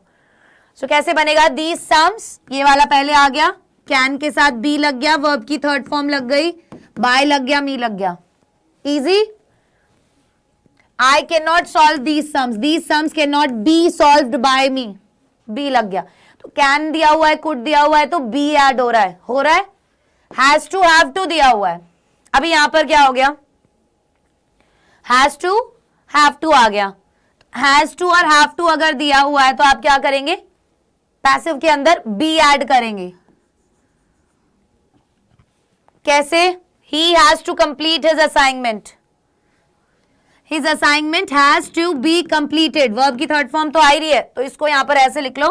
सो कैसे बनेगा? दीज सम्स, ये वाला पहले आ गया, कैन के साथ बी लग गया, वर्ब की थर्ड फॉर्म लग गई, बाय लग गया, मी लग गया, easy. I cannot solve these sums cannot be solved by me, B लग गया, तो can दिया हुआ है, could दिया हुआ है, तो B ऐड हो रहा है, has to have to दिया हुआ है। अभी यहां पर क्या हो गया? has to have to आ गया। has to और have to अगर दिया हुआ है तो आप क्या करेंगे? पैसिव के अंदर B ऐड करेंगे। कैसे? he has to complete his assignment, His assignment has to be completed, verb की थर्ड फॉर्म तो आ ही रही है, तो इसको यहां पर ऐसे लिख लो।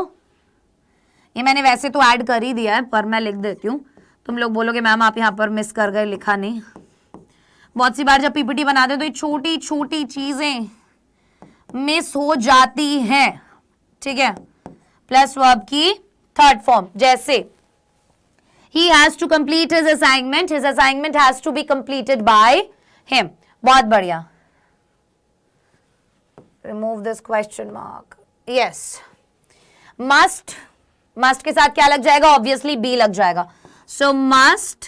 ये मैंने वैसे तो ऐड कर ही दिया है, पर मैं लिख देती हूँ, तुम लोग बोलोगे मैम आप यहां पर मिस कर गए, लिखा नहीं। बहुत सी बार जब पीपीटी बनाते हैं तो ये छोटी छोटी चीजें मिस हो जाती हैं, ठीक है। प्लस वर्ब की थर्ड फॉर्म, जैसे he has to complete his assignment has to be completed by him। बहुत बढ़िया, remove this question mark, yes। must के साथ क्या लग जाएगा? ऑब्वियसली बी लग जाएगा। So must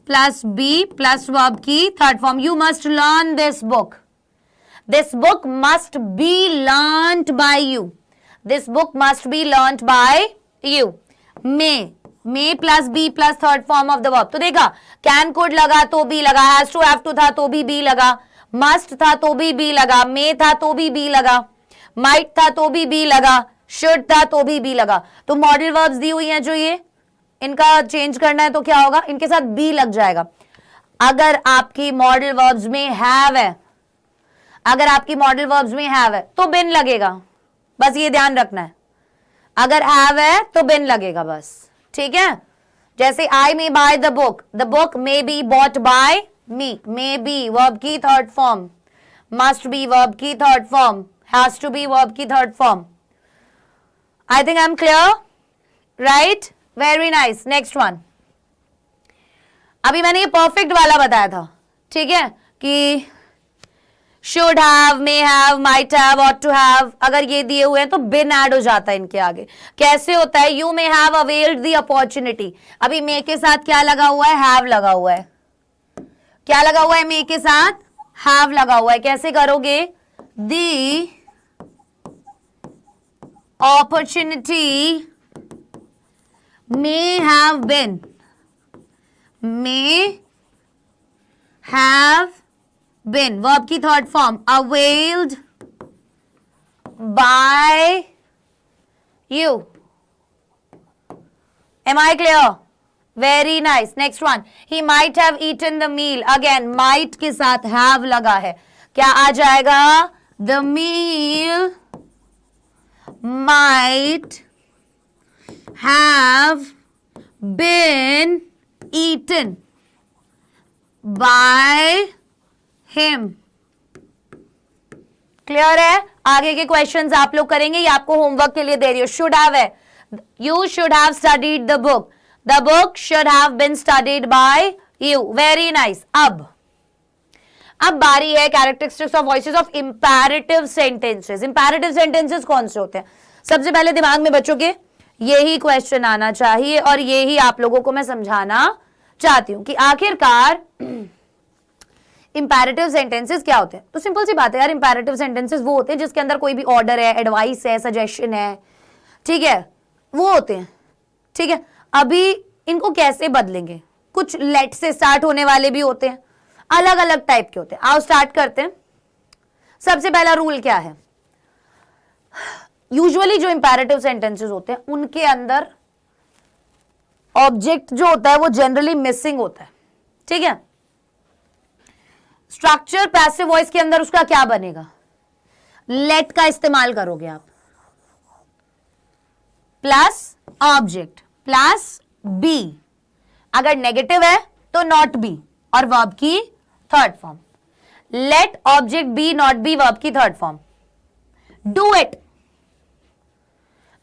plus be plus verb की third form, you must learn this book must be learned by you, this book must be learned by you. May plus be plus third form of the verb, तो देखा can could लगा तो B लगा, has to have to था तो भी B लगा, must था तो भी बी लगा, मे था तो भी बी लगा, माइट था तो भी बी लगा, शुड था तो भी बी लगा। तो मॉडल वर्ब्स दी हुई हैं जो ये, इनका चेंज करना है तो क्या होगा? इनके साथ बी लग जाएगा। अगर आपकी मॉडल वर्ब्स में हैव है, अगर आपकी मॉडल वर्ब्स में हैव है तो बिन लगेगा, बस ये ध्यान रखना है। अगर हैव है तो बिन लगेगा बस, ठीक है। जैसे I may buy the book may be bought by me, may be verb की third form, must be verb की third form, has to be verb की third form। I think I'm clear, right? Very nice। Next one, अभी मैंने ये perfect वाला बताया था, ठीक है, कि should have, may have, might have, ought to have, अगर ये दिए हुए हैं तो बिन ऐड हो जाता है इनके आगे। कैसे होता है? You may have availed the opportunity, अभी may के साथ क्या लगा हुआ है? have लगा हुआ है। क्या लगा हुआ है? मे के साथ हैव लगा हुआ है। कैसे करोगे? दी opportunity may have been, may have been, verb की third form, availed by you. Am I clear? Very nice. Next one, he might have eaten the meal. Again, might के साथ have लगा है, क्या आ जाएगा? The meal might have been eaten by him. Clear है? आगे के क्वेश्चंस आप लोग करेंगे, ये आपको होमवर्क के लिए दे रही हूँ. शुड हैव है, you should have studied the book, the book should have been studied by you. Very nice. अब बारी है characteristics of voices of imperative sentences. Imperative sentences कौन से होते हैं? सबसे पहले दिमाग में बच्चों के यही क्वेश्चन आना चाहिए और यही आप लोगों को मैं समझाना चाहती हूं कि आखिरकार इंपैरेटिव सेंटेंसेस क्या होते हैं. तो सिंपल सी बात है यार, इंपैरेटिव सेंटेंसेस वो होते हैं जिसके अंदर कोई भी ऑर्डर है, एडवाइस है, सजेशन है, ठीक है, वो होते हैं. ठीक है, अभी इनको कैसे बदलेंगे? कुछ लेट से स्टार्ट होने वाले भी होते हैं, अलग अलग टाइप के होते हैं. आओ स्टार्ट करते हैं. सबसे पहला रूल क्या है? यूजुअली जो इंपैरेटिव सेंटेंसेस होते हैं उनके अंदर ऑब्जेक्ट जो होता है वो जनरली मिसिंग होता है. ठीक है, स्ट्रक्चर पैसिव वॉइस के अंदर उसका क्या बनेगा? लेट का इस्तेमाल करोगे आप, प्लस ऑब्जेक्ट प्लस बी. अगर नेगेटिव है तो नॉट बी और वर्ब की third form. Let object be not be verb की थर्ड फॉर्म. Do it.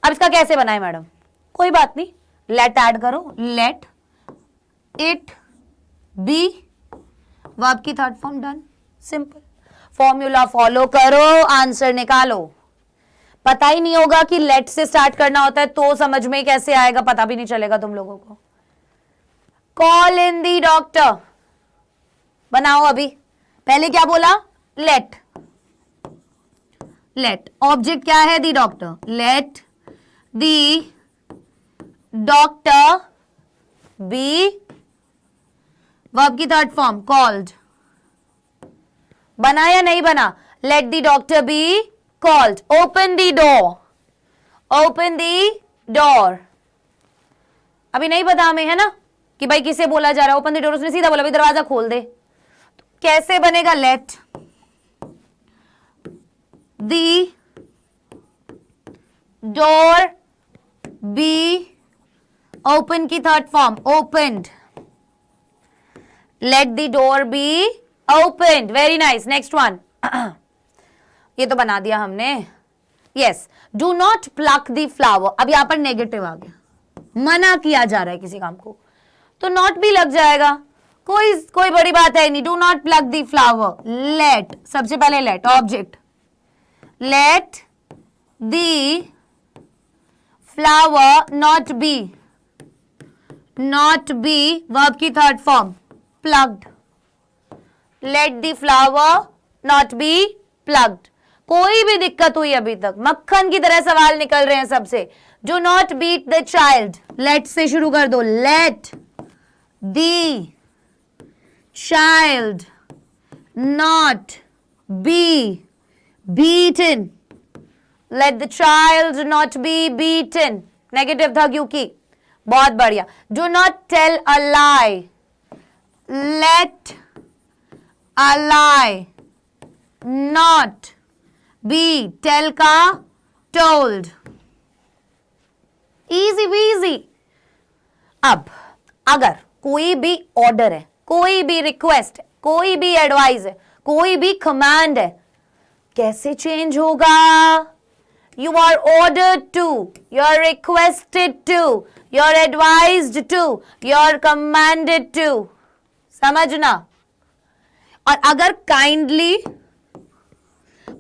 अब इसका कैसे बनाए मैडम? कोई बात नहीं, लेट ऐड करो, लेट इट बी वर्ब की third form. Done. Simple. Formula follow करो, आंसर निकालो. पता ही नहीं होगा कि लेट से स्टार्ट करना होता है तो समझ में कैसे आएगा, पता भी नहीं चलेगा तुम लोगों को. कॉल इन दी डॉक्टर बनाओ. अभी पहले क्या बोला? लेट. लेट ऑब्जेक्ट क्या है? The doctor. Let the doctor be verb की थर्ड फॉर्म कॉल्ड. बना या नहीं बना? Let the doctor be called. Open the door. Open the door. अभी नहीं पता हमें, है ना, कि भाई किसे बोला जा रहा है. ओपन दी डोर, उसने सीधा बोला भाई दरवाजा खोल दे. तो कैसे बनेगा? Let the door be open की third form opened. Let the door be opened. Very nice. Next one. ये तो बना दिया हमने. Yes. Do not pluck the flower. अब यहां पर नेगेटिव आ गया, मना किया जा रहा है किसी काम को, तो नॉट भी लग जाएगा. कोई बड़ी बात है नहीं. Do not pluck the flower. Let, सबसे पहले let object. Let the flower not be. Not be verb की third form plugged. Let the flower not be plugged. कोई भी दिक्कत हुई अभी तक? मक्खन की तरह सवाल निकल रहे हैं सबसे. Do not beat the child. Let से शुरू कर दो. Let the child not be beaten. Let the child not be beaten. Negative था क्योंकि. बहुत बढ़िया. Do not tell a lie. Let a lie not be tell का टोल्ड. इजी वीजी. अब अगर कोई भी ऑर्डर है, कोई भी रिक्वेस्ट है, कोई भी एडवाइस है, कोई भी कमांड है, कैसे चेंज होगा? You are ordered to, you are requested to, you are advised to, you are commanded to. समझना. और अगर काइंडली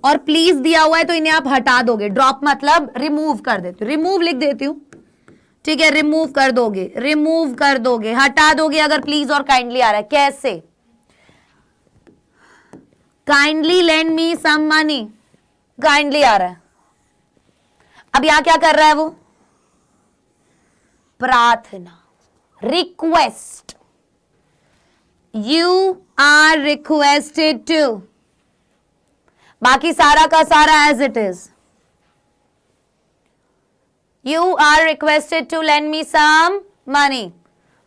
और प्लीज दिया हुआ है तो इन्हें आप हटा दोगे. ड्रॉप मतलब रिमूव कर देते हो. रिमूव लिख देती हूं, ठीक है. रिमूव कर दोगे, रिमूव कर दोगे, हटा दोगे अगर प्लीज और काइंडली आ रहा है. कैसे? Kindly lend me some money. Kindly आ रहा है. अब यहां क्या कर रहा है वो? प्रार्थना. Request. You are requested to. बाकी सारा का सारा as it is. You are requested to lend me some money.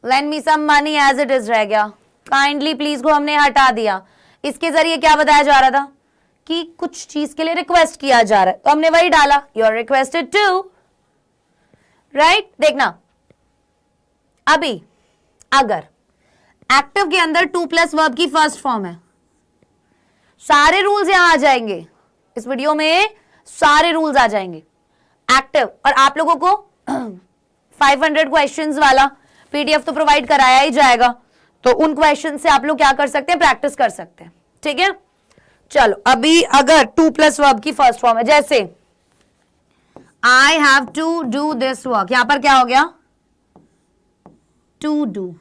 Lend me some money as it is रह गया. काइंडली प्लीज को हमने हटा दिया. इसके जरिए क्या बताया जा रहा था कि कुछ चीज के लिए रिक्वेस्ट किया जा रहा है, तो हमने वही डाला, you are requested to, right. देखना अभी अगर एक्टिव के अंदर टू प्लस वर्ब की फर्स्ट फॉर्म है, सारे रूल्स यहां आ जाएंगे, इस वीडियो में सारे रूल्स आ जाएंगे एक्टिव। और आप लोगों को 500 क्वेश्चंस वाला पीडीएफ तो प्रोवाइड कराया ही जाएगा, तो उन क्वेश्चन से आप लोग क्या कर सकते हैं, प्रैक्टिस कर सकते हैं, ठीक है। चलो अभी अगर टू प्लस वर्ब की फर्स्ट फॉर्म है, जैसे I have to do this work, यहां पर क्या हो गया, टू डू,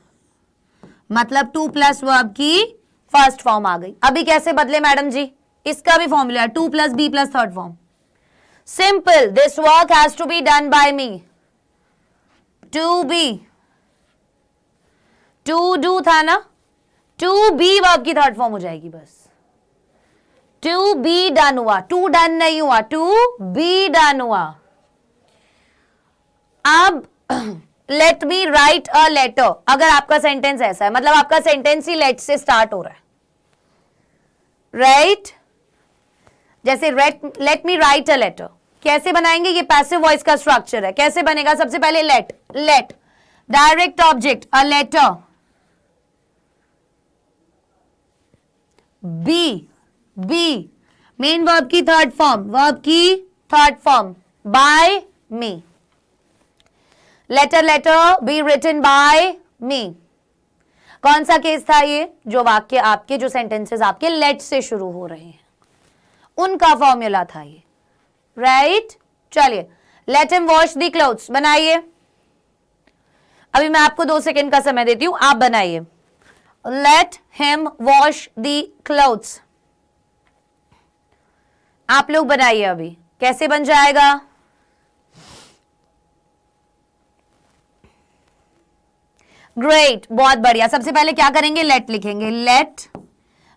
मतलब टू प्लस वर्ब की फर्स्ट फॉर्म आ गई। अभी कैसे बदले मैडम जी, इसका भी फॉर्मूला है, to plus be plus third form. Simple, this work has to be done by me, to be, to do था ना, टू बी वर्ब की थर्ड फॉर्म हो जाएगी बस, टू बी डन हुआ, टू डन नहीं हुआ, टू बी डन हुआ। अब let me write a letter, अगर आपका सेंटेंस ऐसा है, मतलब आपका सेंटेंस ही लेट से स्टार्ट हो रहा है, राइट। जैसे late me write a letter, कैसे बनाएंगे, ये पैसिव वॉइस का स्ट्रक्चर है, कैसे बनेगा, सबसे पहले let direct object a letter, be main verb की third form, by me, letter be written by me. कौन सा केस था ये, जो वाक्य आपके, जो सेंटेंसेस आपके लेट से शुरू हो रहे हैं, उनका फॉर्मूला था ये, राइट। चलिए, let him wash the clothes बनाइए, अभी मैं आपको 2 सेकेंड का समय देती हूं, आप बनाइए, let him wash the clothes, आप लोग बनाइए, अभी कैसे बन जाएगा, ग्रेट, बहुत बढ़िया। सबसे पहले क्या करेंगे, लेट लिखेंगे, let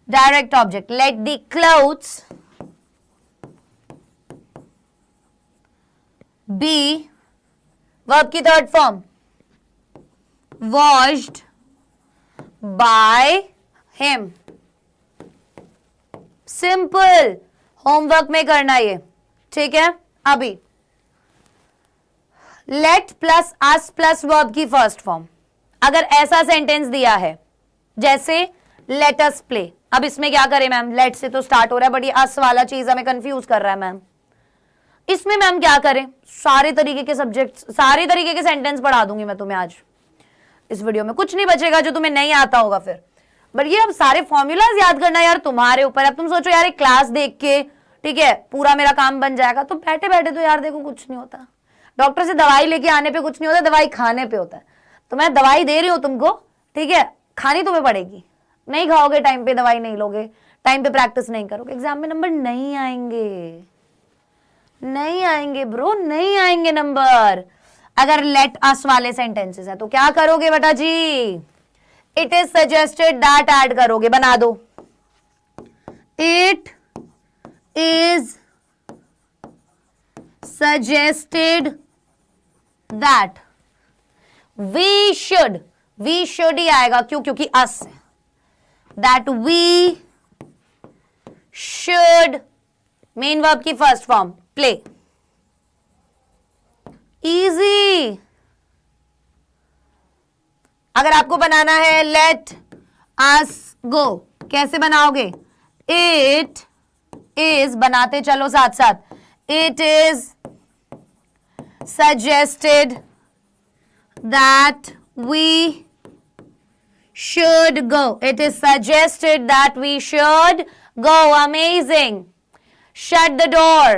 direct object, let the clothes be verb की third form, washed by him. Simple, homework में करना ये, ठीक है। अभी let plus us plus verb की फर्स्ट फॉर्म, अगर ऐसा सेंटेंस दिया है जैसे लेट अस प्ले, अब इसमें क्या करें मैम, लेट से तो स्टार्ट हो रहा है, बट ये अस वाला चीज हमें कंफ्यूज कर रहा है मैम, इसमें मैम क्या करें, सारे तरीके के सब्जेक्ट्स, सारे तरीके के सेंटेंस पढ़ा दूंगी मैं तुम्हें आज इस वीडियो में, कुछ नहीं बचेगा जो तुम्हें नहीं आता होगा फिर। बट ये अब सारे फॉर्मूलाज याद करना यार तुम्हारे ऊपर। अब तुम सोचो यार एक क्लास देख के, ठीक है, पूरा मेरा काम बन जाएगा, तो बैठे बैठे तो यार देखो कुछ नहीं होता, डॉक्टर से दवाई लेके आने पे कुछ नहीं होता, दवाई खाने पे होता है। तो मैं दवाई दे रही हूँ तुमको, ठीक है, खानी तुम्हें पड़ेगी, नहीं खाओगे टाइम पे, दवाई नहीं लोगे, टाइम पे प्रैक्टिस नहीं करोगे, एग्जाम में नंबर नहीं आएंगे, नहीं आएंगे ब्रो, नहीं आएंगे नंबर। अगर लेट अस वाले सेंटेंसेस है तो क्या करोगे बेटा जी, it is suggested that add करोगे, बना दो, it is suggested that, we should ही आएगा, क्यों, क्योंकि अस है, that we should main verb की फर्स्ट फॉर्म, प्ले, इजी। अगर आपको बनाना है लेट अस गो, कैसे बनाओगे, इट इज, बनाते चलो साथ साथ, it is suggested that we should go, it is suggested that we should go, amazing. Shut the door,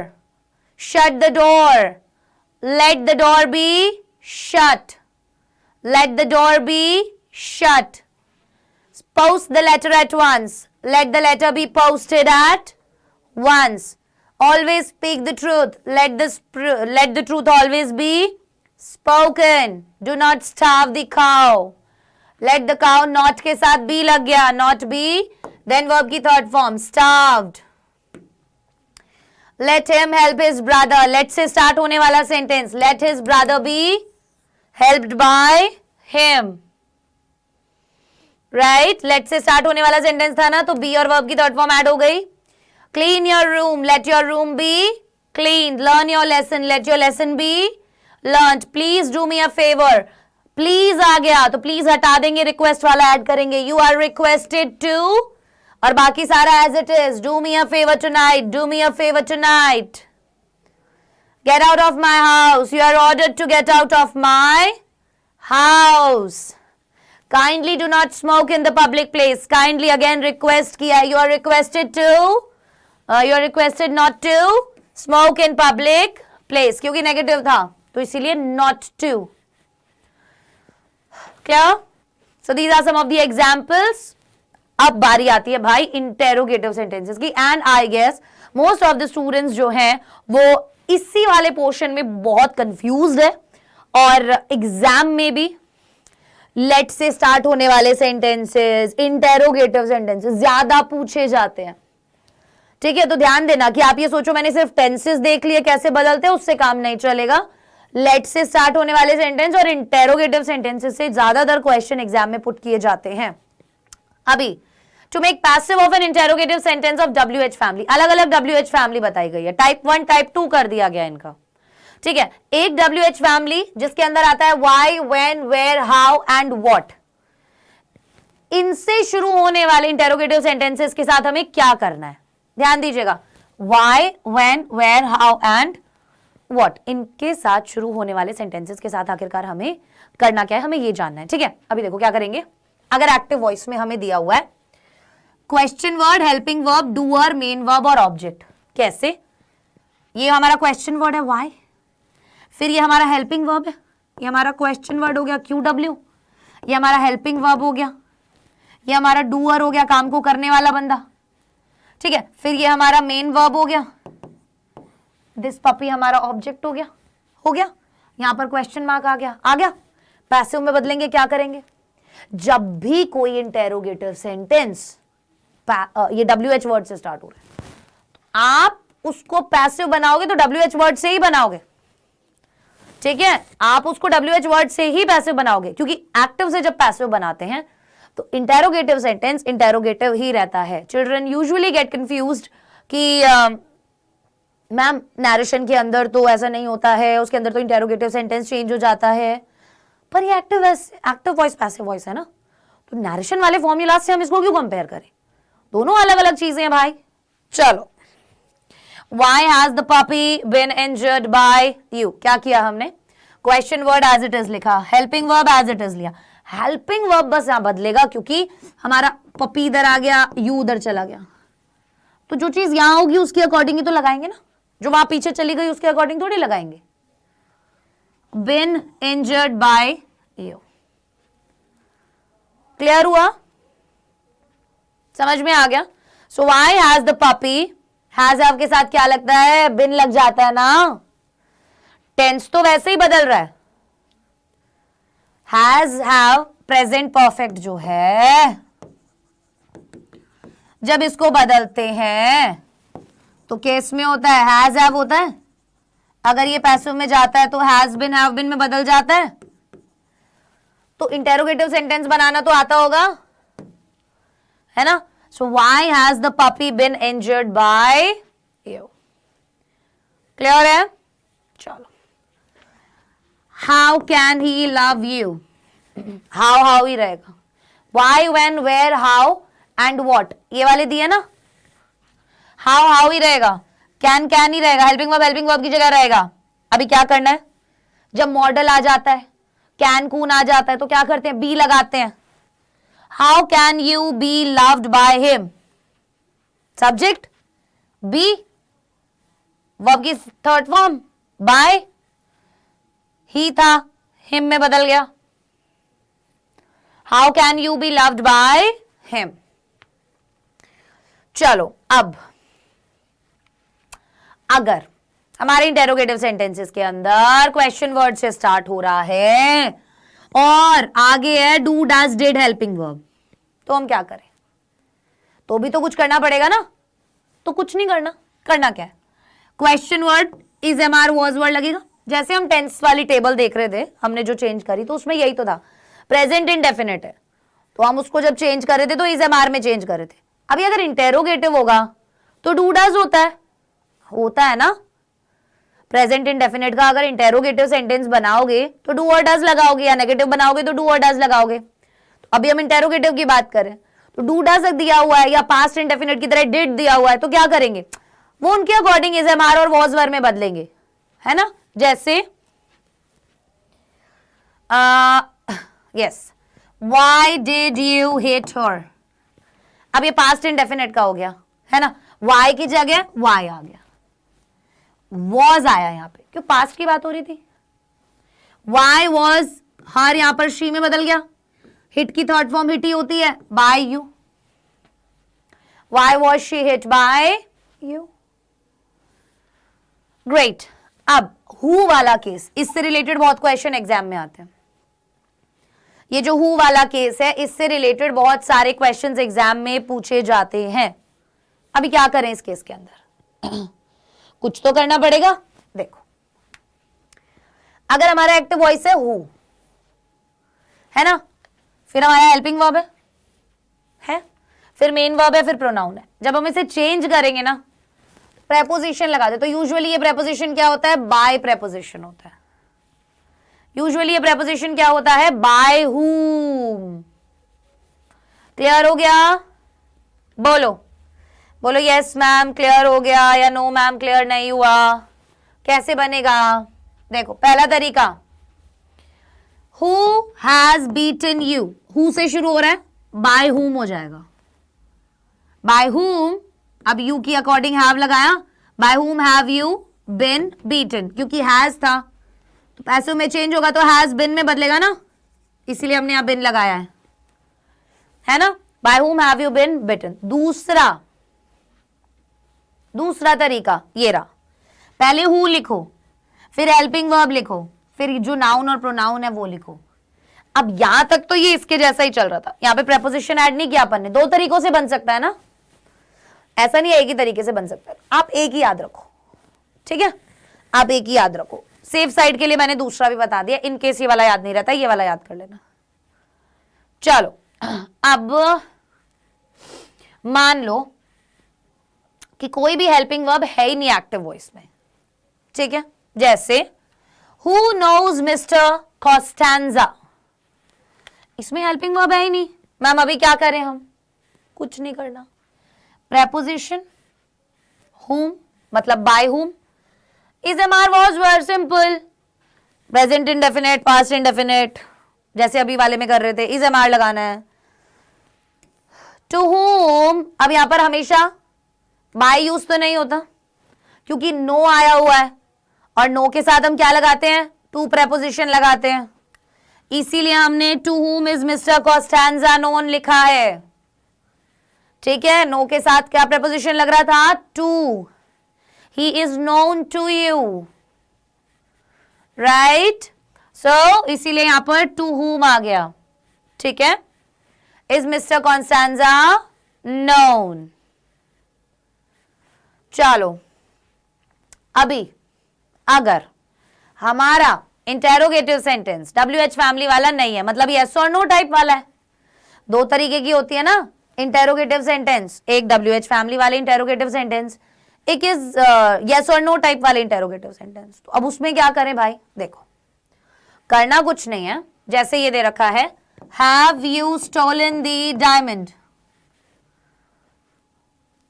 let the door be shut, let the door be shut. Post the letter at once, let the letter be posted at once. Always speak the truth, let the truth always be spoken. Do not starve the cow, let the cow, not के साथ be लग गया, not be, then verb की third form, starved. Let him help his brother, let से start होने वाला sentence, let his brother be helped by him, right? let से start होने वाला sentence था ना, तो be और verb की third form add हो गई, Clean your room. Let your room be cleaned. Learn your lesson. Let your lesson be learned. Please do me a favor. Please आ गया तो please हटा देंगे, request वाला ऐड करेंगे. You are requested to, और बाकी सारा as it is. Do me a favor tonight. Do me a favor tonight. Get out of my house. You are ordered to get out of my house. Kindly do not smoke in the public place. Kindly again request किया. You are requested to, you are requested not to smoke in public place. क्योंकि negative था तो इसीलिए not to. Clear? So these are some of the examples. अब बारी आती है भाई interrogative sentences की, and I guess most of the students जो हैं वो इसी वाले पोर्शन में बहुत कंफ्यूज्ड है, और एग्जाम में भी लेट से स्टार्ट होने वाले सेंटेंसेस, इंटेरोगेटिव सेंटेंसेस ज्यादा पूछे जाते हैं. ठीक है, तो ध्यान देना कि आप ये सोचो मैंने सिर्फ टेंसेस देख लिए कैसे बदलते हैं, उससे काम नहीं चलेगा. लेट से स्टार्ट होने वाले सेंटेंस और इंटेरोगेटिव सेंटेंसेस से ज्यादातर क्वेश्चन एग्जाम में पुट किए जाते हैं. अभी to make passive of an interrogative sentence of WH family, अलग अलग WH फैमिली बताई गई है. टाइप 1 टाइप 2 कर दिया गया इनका. ठीक है, एक WH फैमिली जिसके अंदर आता है why, when, where, how and what. इनसे शुरू होने वाले इंटेरोगेटिव सेंटेंसेस के साथ हमें क्या करना है, ध्यान दीजिएगा. Why, when, where, how and what, इनके साथ शुरू होने वाले सेंटेंसेस के साथ आखिरकार हमें करना क्या है, हमें ये जानना है. ठीक है, अभी देखो क्या करेंगे. अगर एक्टिव वॉइस में हमें दिया हुआ है question word, helping verb, doer, main verb और ऑब्जेक्ट. कैसे, ये हमारा क्वेश्चन वर्ड है व्हाई, फिर ये हमारा हेल्पिंग वर्ब है, ये हमारा क्वेश्चन वर्ड हो गया QW, ये हमारा हेल्पिंग वर्ब हो गया, ये हमारा डूअर हो गया, काम को करने वाला बंदा. ठीक है, फिर ये हमारा मेन वर्ब हो गया, दिस पपी हमारा ऑब्जेक्ट हो गया. यहां पर क्वेश्चन मार्क आ गया. पैसिव में बदलेंगे, क्या करेंगे, जब भी कोई इंटेरोगेटिव सेंटेंस ये WH वर्ड से स्टार्ट हो रहा है, आप उसको पैसिव बनाओगे तो WH वर्ड से ही बनाओगे. ठीक है, आप उसको WH वर्ड से ही पैसिव बनाओगे, क्योंकि एक्टिव से जब पैसिव बनाते हैं तो इंटेरोगेटिव सेंटेंस इंटेरोगेटिव ही रहता है. चिल्ड्रन यूजुअली गेट कंफ्यूज्ड कि मैम नैरेशन के अंदर तो ऐसा नहीं होता है, उसके अंदर तो इंटेरोगेटिव सेंटेंस चेंज हो जाता है, पर ये एक्टिव वॉइस पैसिव वॉइस है ना, तो नैरेशन वाले फॉर्मूला से हम इसको क्यों कंपेयर करें, दोनों अलग अलग चीजें हैं भाई. चलो, Why has the puppy been injured by you? क्या किया हमने, question word as it is लिखा, helping verb as it is लिया. हेल्पिंग वर्ब बस यहां बदलेगा क्योंकि हमारा पपी इधर आ गया, यू उधर चला गया, तो जो चीज यहां होगी उसके अकॉर्डिंग ही तो लगाएंगे ना, जो वहां पीछे चली गई उसके अकॉर्डिंग थोड़ी लगाएंगे. Been injured by you. Clear हुआ, समझ में आ गया. सो why has the puppy, has have के साथ क्या लगता है, बिन लग जाता है ना, टेंस तो वैसे ही बदल रहा है. हैज हैव प्रेजेंट परफेक्ट जो है, जब इसको बदलते हैं तो केस में होता है हैज हैव होता है. अगर ये पैसिव में जाता है तो हैज बिन हैव बिन में बदल जाता है. तो इंटेरोगेटिव सेंटेंस बनाना तो आता होगा, है ना. So why has the puppy been injured by you? Clear है, चलो. How can he love you? How ही रहेगा. Why, when, where, how and what, ये वाले दिए ना, how ही रहेगा, can ही रहेगा, हेल्पिंग वर्ब की जगह रहेगा. अभी क्या करना है, जब मॉडल आ जाता है, कैन कून आ जाता है, तो क्या करते हैं, बी लगाते हैं. How can you be loved by him? Subject be, verb की थर्ड फॉर्म by, ही था him में बदल गया. How can you be loved by him? चलो, अब अगर हमारे इंटेरोगेटिव सेंटेंसेस के अंदर क्वेश्चन वर्ड से स्टार्ट हो रहा है और आगे है do, does, did, helping verb, तो हम क्या करें, तो भी तो कुछ करना पड़ेगा ना. तो कुछ नहीं करना, करना क्या है, question word is am are was were लगेगा. जैसे हम टेंस वाली टेबल देख रहे थे, हमने जो चेंज करी तो उसमें यही तो था, प्रेजेंट इंडेफिनिट है, तो हम उसको जब चेंज कर रहे थे तो इज एम आर में चेंज कर रहे थे. अभी अगर इंटेरोगेटिव होगा तो डू डज होता है ना। प्रेजेंट इंडेफिनिट का अगर इंटेरोगेटिव सेंटेंस बनाओगे तो डू और डज लगाओगे, या नेगेटिव बनाओगे तो डू और डज लगाओगे। तो अभी हम इंटेरोगेटिव की बात करें तो डू डज दिया हुआ है या पास्ट इंडेफिनिट की तरह डिड दिया हुआ है, तो क्या करेंगे, वो उनके अकॉर्डिंग इज एम आर और वॉज वर में बदलेंगे, है ना। जैसे yes, why did you hit her, अब ये पास्ट इंडेफिनिट का हो गया, है ना। वाई की जगह वाई आ गया, वॉज आया यहां पे, क्यों, पास्ट की बात हो रही थी। वाई वॉज हर यहां पर शी में बदल गया। हिट की थर्ड फॉर्म हिट ही होती है, by you. Why was she hit by you. Great. अब हु वाला केस, इससे रिलेटेड बहुत क्वेश्चन एग्जाम में आते हैं। ये जो हु वाला केस है, इससे रिलेटेड बहुत सारे क्वेश्चंस एग्जाम में पूछे जाते हैं। अभी क्या करें इस केस के अंदर कुछ तो करना पड़ेगा। देखो, अगर हमारा एक्टिव वॉइस है हु, है ना, फिर हमारा हेल्पिंग वर्ब है, फिर मेन वर्ब है, फिर प्रोनाउन है। जब हम इसे चेंज करेंगे ना, प्रेपोजिशन लगा दे, तो यूजुअली ये प्रेपोजिशन क्या होता है, बाय प्रेपोजिशन होता है। यूजुअली ये प्रेपोजिशन क्या होता है, बाय हूम। क्लियर हो गया, बोलो बोलो यस मैम क्लियर हो गया, या नो मैम क्लियर नहीं हुआ। कैसे बनेगा, देखो पहला तरीका, who has beaten you, who से शुरू हो रहा है, बाय हुम हो जाएगा। बाय हुम, अब यू की अकॉर्डिंग हैव लगाया, by whom have you been beaten, क्योंकि हैज था तो पैसिव में चेंज होगा तो हैज बिन में बदलेगा ना, इसीलिए हमने यहां बिन लगाया है ना। By whom have you been beaten. दूसरा तरीका ये रहा, पहले हु लिखो, फिर हेल्पिंग वर्ब लिखो, फिर जो नाउन और प्रोनाउन है वो लिखो। अब यहां तक तो ये इसके जैसा ही चल रहा था, यहां पे प्रेपोजिशन ऐड नहीं किया अपन ने। दो तरीकों से बन सकता है ना, ऐसा नहीं एक ही तरीके से बन सकता है। आप एक ही याद रखो, ठीक है, आप एक ही याद रखो। सेफ साइड के लिए मैंने दूसरा भी बता दिया, इन केस ये वाला याद नहीं रहता, ये वाला याद कर लेना। चलो, अब मान लो कि कोई भी हेल्पिंग वर्ब है ही नहीं एक्टिव वॉइस में, ठीक है। जैसे हु नोज मिस्टर कॉस्टेंजा, इसमें हेल्पिंग वर्ब है ही नहीं। मैम अभी क्या करें हम, कुछ नहीं करना। प्रेपोजिशन whom मतलब by whom, is am are was were simple, present indefinite past indefinite जैसे अभी वाले में कर रहे थे, is am are लगाना है। to whom, अब यहां पर हमेशा by यूज तो नहीं होता क्योंकि no आया हुआ है, और no के साथ हम क्या लगाते हैं, to प्रेपोजिशन लगाते हैं, इसीलिए हमने to whom is Mr. Costanza known लिखा है, ठीक है। नो के साथ क्या प्रेपोजिशन लग रहा था, to. He is known to you, right. So इसीलिए यहां पर टू हुम आ गया, ठीक है। Is Mister Constanza known. चलो, अभी अगर हमारा इंटेरोगेटिव सेंटेंस WH फैमिली वाला नहीं है, मतलब यस और नो टाइप वाला है, दो तरीके की होती है ना इंटेरोगेटिव सेंटेंस, एक WH फैमिली वाले इंटेरोगेटिव सेंटेंस, एक इज यस और नो टाइप वाले इंटेरोगेटिव सेंटेंस। तो अब उसमें क्या करें भाई, देखो करना कुछ नहीं है। जैसे ये दे रखा है, have you stolen the diamond,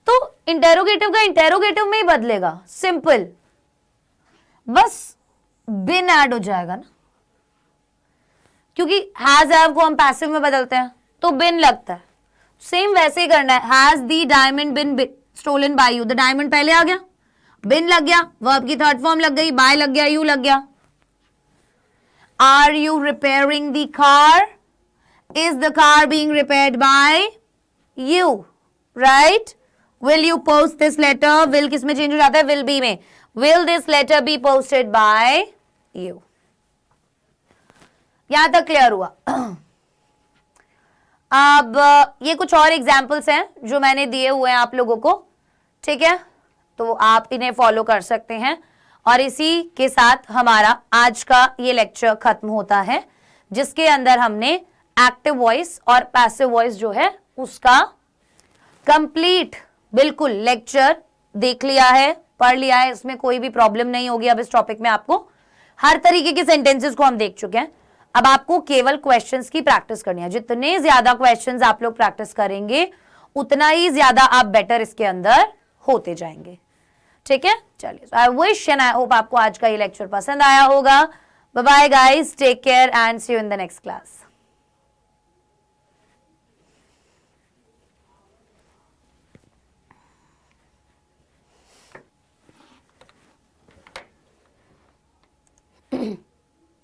तो इंटेरोगेटिव का इंटेरोगेटिव में ही बदलेगा, सिंपल, बस बिन ऐड हो जाएगा ना, क्योंकि हैज हैव को हम पैसिव में बदलते हैं तो बिन लगता है। सेम वैसे ही करना है, has the diamond been stolen by you, the diamond पहले आ गया, बिन लग गया, वर्ब की थर्ड फॉर्म लग गई, बाय लग गया, यू लग गया। Are you repairing the car, is the car being repaired by you, right. Will you post this letter, will किस में चेंज हो जाता है, विल बी में, will this letter be posted by you. यहां तक क्लियर हुआ। अब ये कुछ और एग्जाम्पल्स हैं जो मैंने दिए हुए हैं आप लोगों को, ठीक है, तो आप इन्हें फॉलो कर सकते हैं। और इसी के साथ हमारा आज का ये लेक्चर खत्म होता है, जिसके अंदर हमने एक्टिव वॉइस और पैसिव वॉइस जो है उसका कंप्लीट बिल्कुल लेक्चर देख लिया है, पढ़ लिया है, इसमें कोई भी प्रॉब्लम नहीं होगी। अब इस टॉपिक में आपको हर तरीके के सेंटेंसेस को हम देख चुके हैं। अब आपको केवल क्वेश्चंस की प्रैक्टिस करनी है। जितने ज्यादा क्वेश्चंस आप लोग प्रैक्टिस करेंगे उतना ही ज्यादा आप बेटर इसके अंदर होते जाएंगे। ठीक है, चलिए, I wish and I hope आपको आज का ये लेक्चर पसंद आया होगा। Bye bye guys, take care and see you in the next class.